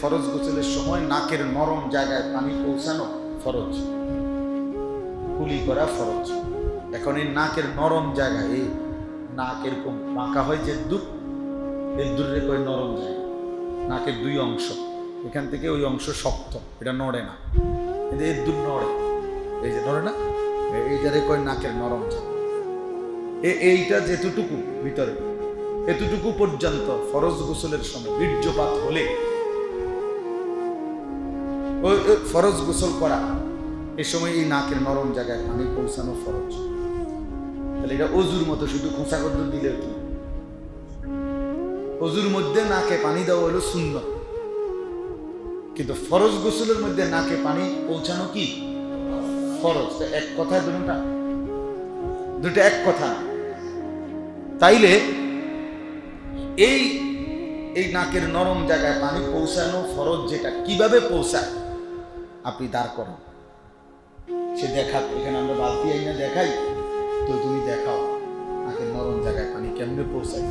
ফরজ গোসলের সময় নাকের নরম জায়গায় পানি পৌঁছানো ফরজ, কুলি করা ফরজ। এখন এই নাকের নরম জায়গায়, এই নাক এরকম বাঁকা হয় যে দূর, এর দূরে কয় নরম জায়গা। নাকের দুই অংশ, এখান থেকে ওই অংশ শক্ত, এটা নড়ে না, কিন্তু এর দূর নড়ে, এই যে নড়ে না, এইটারে কয় নাকের নরম জায়গা। এইটা যেতটুকু ভিতরে, এতটুকু পর্যন্ত ফরজ গোসলের সময় বীর্যপাত হলে ওই ফরজ গোসল করা, এই সময় এই নাকের নরম জায়গায় পানি পৌঁছানো ফরজ। তাহলে এটা অজুর মতো, শুধু খোঁচা করতে দিলে কি, অজুর মধ্যে নাকে পানি দেওয়া হলো সুন্নত, কিন্তু ফরজ গোসলের মধ্যে নাকে পানি পৌঁছানো কি ফরজ। এক কথায় দুটা এক কথা। তাইলে এই নাকের নরম জায়গায় পানি পৌঁছানো ফরজ, যেটা কিভাবে পৌঁছায় আপনি দাঁড় করেন, সে দেখা। এখানে আমরা বালতি আইনা দেখাই, তো তুমি দেখাও নাকের নরম জায়গায় পানি কেমনে পৌঁছায়।